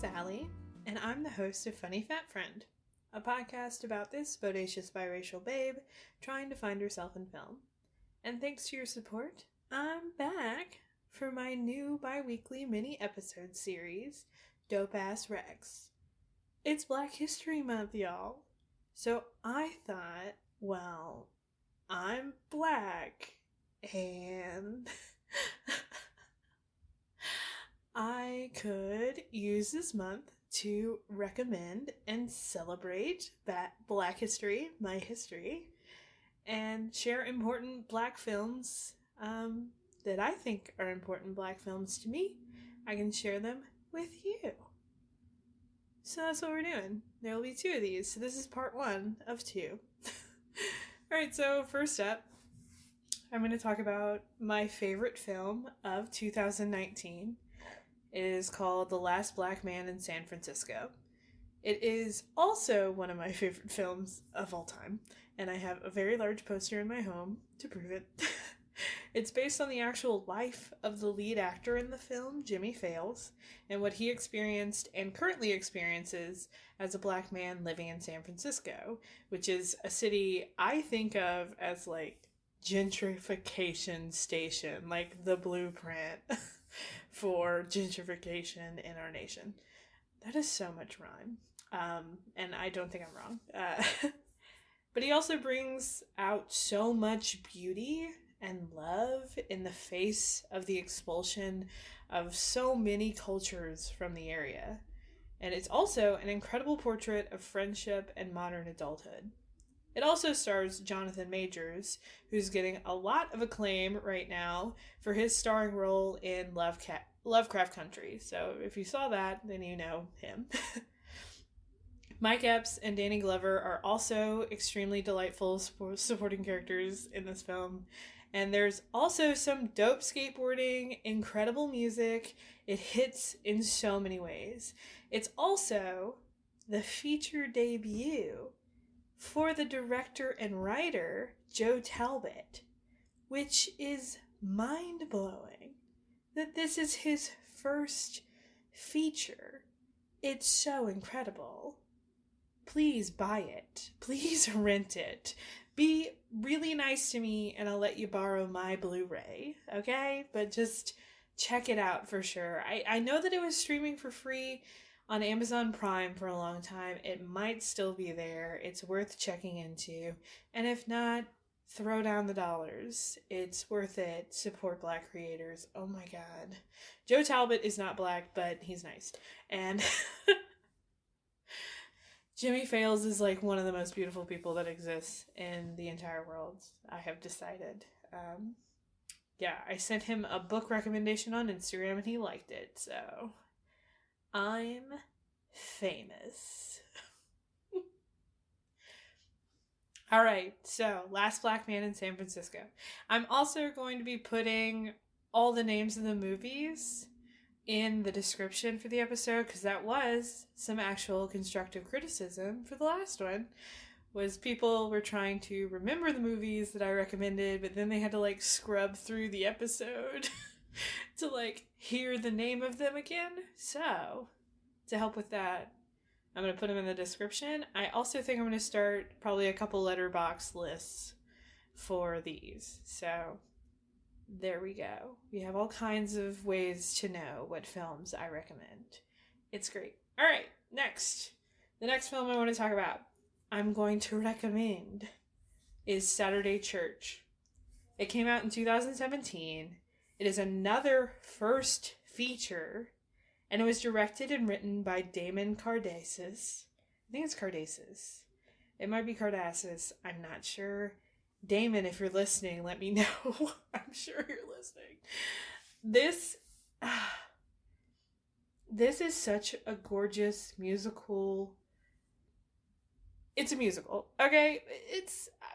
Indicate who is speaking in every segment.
Speaker 1: it's Allie, and I'm the host of Funny Fat Friend, a podcast about this bodacious biracial babe trying to find herself in film. And thanks to your support, I'm back for my new bi-weekly mini-episode series, Dope Ass Rex. It's Black History Month, y'all. So I thought, well, I'm black, and I could use this month to recommend and celebrate that Black history, my history, and share important Black films that I think are important Black films to me. I can share them with you. So that's what we're doing. There will be 2 of these. So this is part 1 of 2. Alright, so first up, I'm going to talk about my favorite film of 2019. It is called The Last Black Man in San Francisco. It is also one of my favorite films of all time, and I have a very large poster in my home to prove it. It's based on the actual life of the lead actor in the film, Jimmy Fails, and what he experienced and currently experiences as a black man living in San Francisco, which is a city I think of as like gentrification station, like the blueprint for gentrification in our nation. That is so much rhyme. And I don't think I'm wrong. But he also brings out so much beauty and love in the face of the expulsion of so many cultures from the area. And it's also an incredible portrait of friendship and modern adulthood. It also stars Jonathan Majors, who's getting a lot of acclaim right now for his starring role in Lovecraft Country. So if you saw that, then you know him. Mike Epps and Danny Glover are also extremely delightful supporting characters in this film. And there's also some dope skateboarding, incredible music. It hits in so many ways. It's also the feature debut for the director and writer, Joe Talbot, which is mind-blowing that this is his first feature. It's so incredible. Please buy it. Please rent it. Be really nice to me and I'll let you borrow my Blu-ray, okay? But just check it out for sure. I know that it was streaming for free on Amazon Prime for a long time. It might still be there. It's worth checking into. And if not, throw down the dollars. It's worth it. Support Black creators. Oh my god. Joe Talbot is not black, but he's nice. And Jimmy Fails is like one of the most beautiful people that exists in the entire world, I have decided. Yeah, I sent him a book recommendation on Instagram and he liked it, so I'm famous. Alright, so Last Black Man in San Francisco. I'm also going to be putting all the names of the movies in the description for the episode, because that was some actual constructive criticism for the last one, was people were trying to remember the movies that I recommended, but then they had to like scrub through the episode to like hear the name of them again. So to help with that, I'm going to put them in the description. I also think I'm going to start probably a couple letterbox lists for these. So there we go. We have all kinds of ways to know what films I recommend. It's great. All right, next. The next film I want to talk about, I'm going to recommend, is Saturday Church. It came out in 2017. It is another first feature, and it was directed and written by Damon Cardassis. I think it's Cardassis. It might be Cardassis. I'm not sure. Damon, if you're listening, let me know. I'm sure you're listening. This is such a gorgeous musical. It's a musical, okay?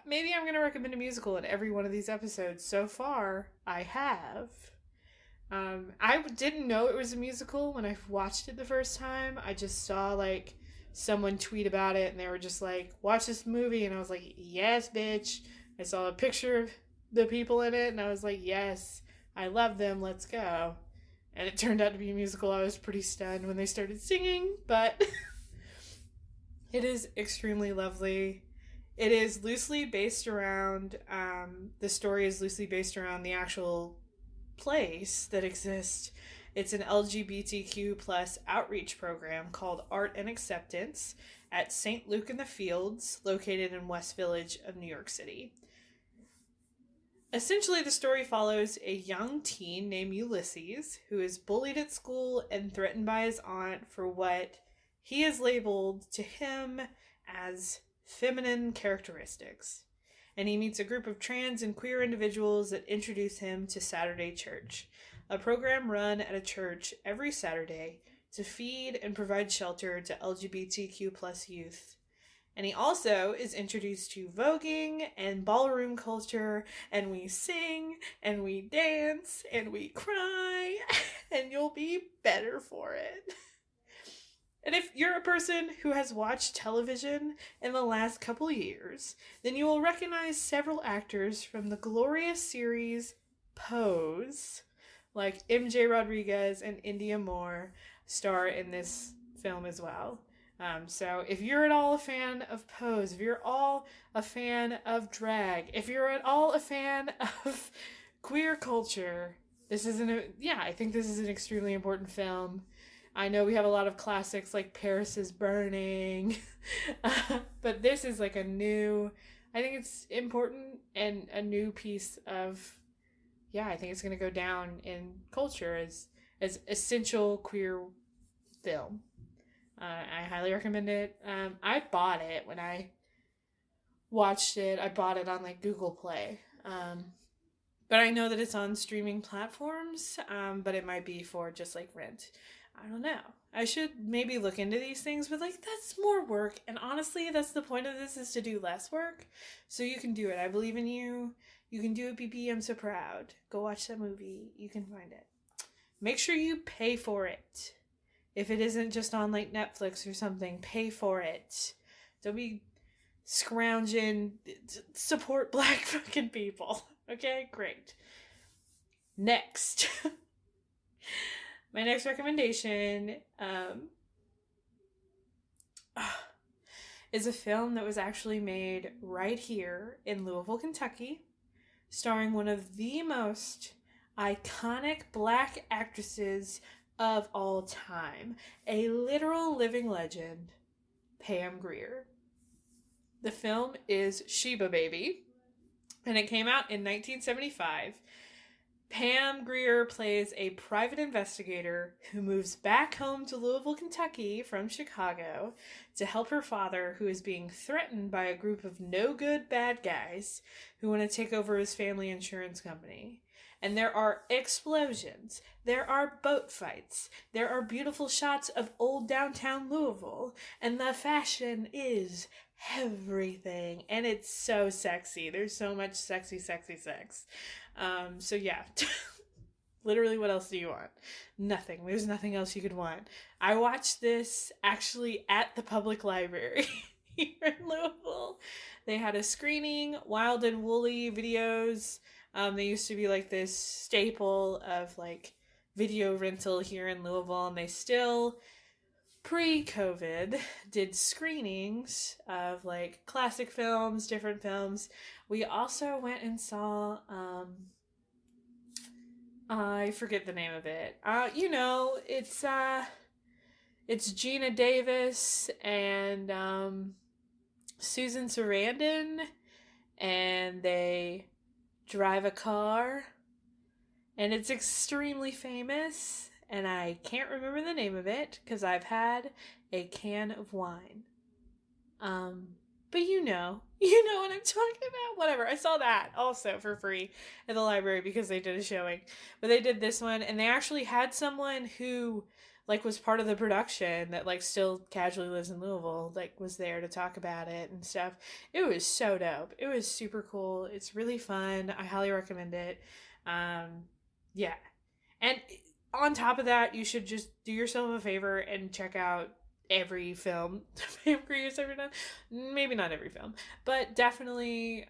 Speaker 1: Maybe I'm going to recommend a musical in every one of these episodes. So far, I have. I didn't know it was a musical when I watched it the first time. I just saw, like, someone tweet about it, and they were just like, watch this movie, and I was like, yes, bitch. I saw a picture of the people in it, and I was like, yes, I love them, let's go. and it turned out to be a musical. I was pretty stunned when they started singing, but it is extremely lovely. It is loosely based around, the story is loosely based around the actual place that exists. It's an LGBTQ plus outreach program called Art and Acceptance at St. Luke in the Fields, located in West Village of New York City. Essentially, the story follows a young teen named Ulysses who is bullied at school and threatened by his aunt for what he has labeled to him as feminine characteristics. And he meets a group of trans and queer individuals that introduce him to Saturday Church, a program run at a church every Saturday to feed and provide shelter to LGBTQ plus youth. And he also is introduced to voguing and ballroom culture, and we sing, and we dance, and we cry, and you'll be better for it. And if you're a person who has watched television in the last couple years, then you will recognize several actors from the glorious series Pose, like MJ Rodriguez and India Moore, star in this film as well. So if you're at all a fan of Pose, if you're all a fan of drag, if you're at all a fan of queer culture, I think this is an extremely important film. I know we have a lot of classics like Paris is Burning, but this is like I think it's important and a new piece of, I think it's going to go down in culture as essential queer film. I highly recommend it. I bought it when I watched it. I bought it on like Google Play. But I know that it's on streaming platforms, but it might be for just like rent. I don't know. I should maybe look into these things, but like that's more work. And honestly, that's the point of this, is to do less work. So you can do it. I believe in you. You can do it, BB. I'm so proud. Go watch that movie. You can find it. Make sure you pay for it. If it isn't just on like Netflix or something, pay for it. Don't be scrounging. Support Black fucking people. Okay, great. Next. My next recommendation is a film that was actually made right here in Louisville, Kentucky, starring one of the most iconic Black actresses of all time, a literal living legend, Pam Grier. The film is Sheba Baby, and it came out in 1975. Pam Grier plays a private investigator who moves back home to Louisville, Kentucky from Chicago to help her father, who is being threatened by a group of no-good bad guys who want to take over his family insurance company. And there are explosions, there are boat fights, there are beautiful shots of old downtown Louisville, and the fashion is everything. And it's so sexy. There's so much sexy sex. So yeah, literally what else do you want? Nothing. There's nothing else you could want. I watched this actually at the public library here in Louisville. They had a screening, Wild and Woolly videos. They used to be like this staple of like video rental here in Louisville, and they still, pre-COVID, did screenings of like classic films, different films. We also went and saw, I forget the name of it. It's Gina Davis and Susan Sarandon, and they drive a car, and it's extremely famous, and I can't remember the name of it because I've had a can of wine. But you know what I'm talking about. Whatever. I saw that also for free at the library because they did a showing. But they did this one, and they actually had someone who like was part of the production that like still casually lives in Louisville, like was there to talk about it and stuff. It was so dope. It was super cool. It's really fun. I highly recommend it. Yeah. And on top of that, you should just do yourself a favor and check out every film Pam Grier's ever done. Maybe not every film, but definitely,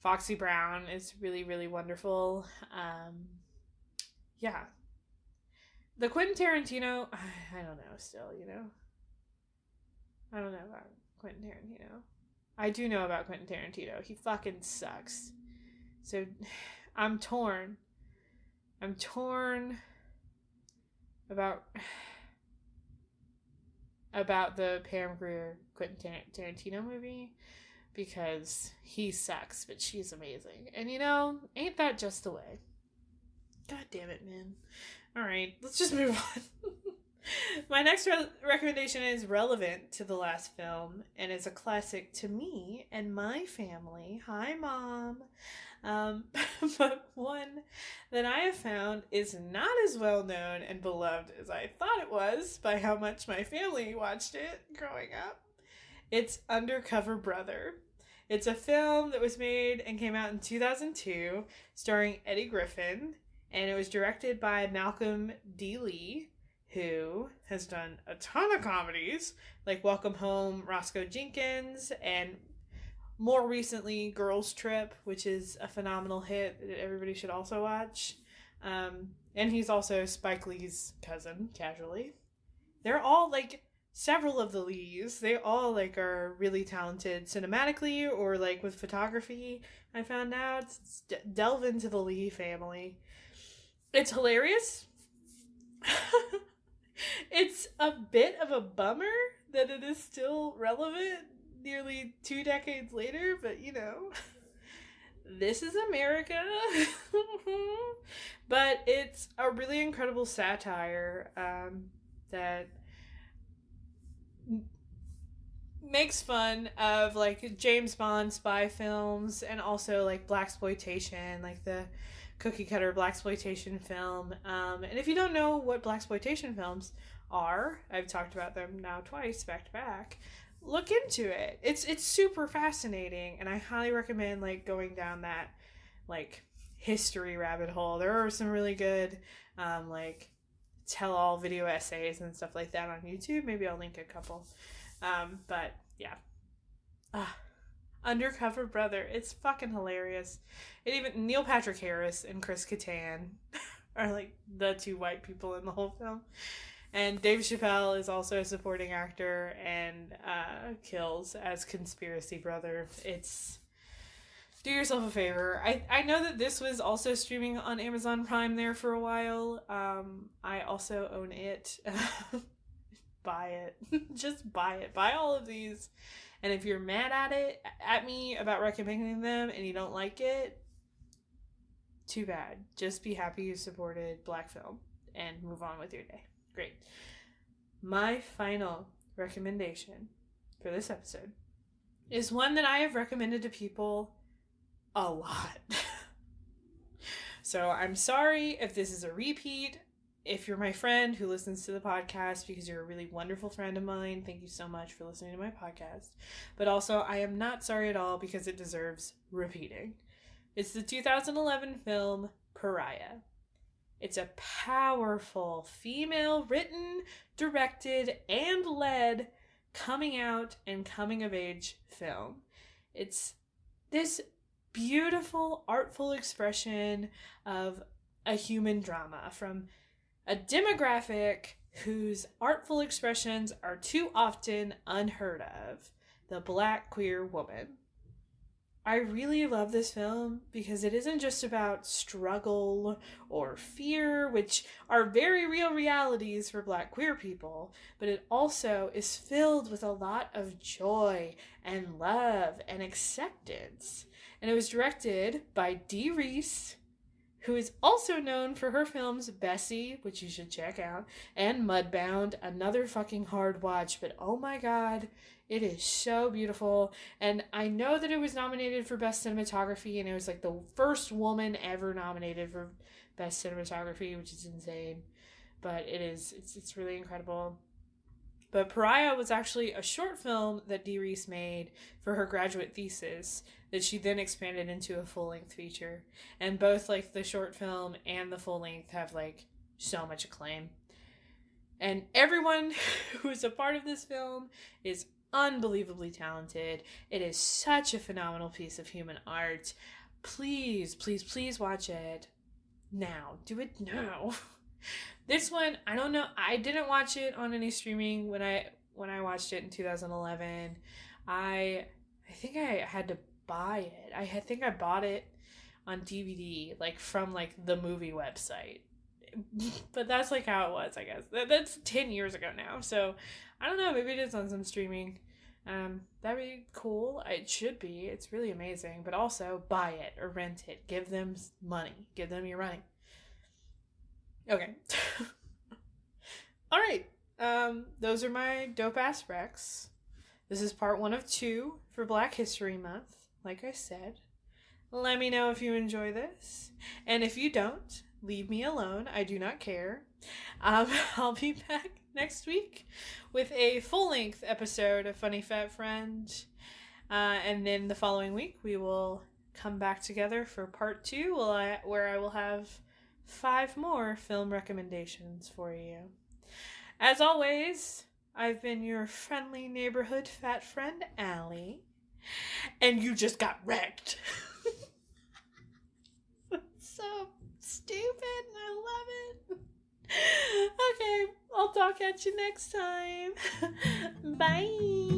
Speaker 1: Foxy Brown is really, really wonderful. Yeah. The Quentin Tarantino, I don't know still, I don't know about Quentin Tarantino. I do know about Quentin Tarantino. He fucking sucks. So I'm torn. I'm torn about the Pam Grier Quentin Tarantino movie because he sucks, but she's amazing. And ain't that just the way? God damn it, man. All right, let's just move on. My next recommendation is relevant to the last film and is a classic to me and my family. Hi, Mom. But one that I have found is not as well known and beloved as I thought it was by how much my family watched it growing up. It's Undercover Brother. It's a film that was made and came out in 2002, starring Eddie Griffin, and it was directed by Malcolm D. Lee, who has done a ton of comedies, like Welcome Home, Roscoe Jenkins, and more recently, Girls Trip, which is a phenomenal hit that everybody should also watch. And he's also Spike Lee's cousin, casually. They're all, several of the Lees, they all, are really talented cinematically or, with photography, I found out. Delve into the Lee family. It's hilarious. It's a bit of a bummer that it is still relevant nearly 2 decades later, but this is America. But it's a really incredible satire that makes fun of James Bond spy films and also blaxploitation, the cookie cutter blaxploitation film. And if you don't know what blaxploitation films are, I've talked about them now twice back to back. Look into it. It's super fascinating, and I highly recommend going down that history rabbit hole. There are some really good tell-all video essays and stuff like that on YouTube. Maybe I'll link a couple. But yeah. Undercover Brother. It's fucking hilarious. Neil Patrick Harris and Chris Kattan are the 2 white people in the whole film. And Dave Chappelle is also a supporting actor and kills as Conspiracy Brother. Do yourself a favor. I know that this was also streaming on Amazon Prime there for a while. I also own it. Buy it. Just buy it. Buy all of these. And if you're mad at me about recommending them and you don't like it, too bad. Just be happy you supported Black film and move on with your day. Great. My final recommendation for this episode is one that I have recommended to people a lot. So I'm sorry if this is a repeat. If you're my friend who listens to the podcast because you're a really wonderful friend of mine, thank you so much for listening to my podcast. But also, I am not sorry at all because it deserves repeating. It's the 2011 film Pariah. It's a powerful female written, directed, and led coming out and coming of age film. It's this beautiful, artful expression of a human drama from a demographic whose artful expressions are too often unheard of, the Black queer woman. I really love this film because it isn't just about struggle or fear, which are very real realities for Black queer people, but it also is filled with a lot of joy and love and acceptance. And it was directed by Dee Reese, who is also known for her films Bessie, which you should check out, and Mudbound, another fucking hard watch, but oh my god, it is so beautiful. And I know that it was nominated for Best Cinematography, and it was the first woman ever nominated for Best Cinematography, which is insane. But it's really incredible. But Pariah was actually a short film that Dee Reese made for her graduate thesis that she then expanded into a full-length feature. And both the short film and the full-length have so much acclaim. And everyone who is a part of this film is unbelievably talented. It is such a phenomenal piece of human art. Please, please, please watch it now. Do it now. This one, I don't know. I didn't watch it on any streaming when I watched it in 2011. I think I had to buy it. think I bought it on DVD, like from like the movie website. But that's like how it was, I guess. That's 10 years ago now. So I don't know. Maybe it is on some streaming. That'd be cool. It should be. It's really amazing. But also buy it or rent it. Give them money. Give them your money. Okay. All right. Those are my dope ass recs. This is part 1 of 2 for Black History Month. Like I said, let me know if you enjoy this, and if you don't, leave me alone. I do not care. I'll be back next week with a full-length episode of Funny Fat Friend, and then the following week we will come back together for part 2, where I will have 5 more film recommendations for you. As always, I've been your friendly neighborhood fat friend, Allie, and you just got wrecked. So stupid, and I love it. Okay, I'll talk at you next time. Bye.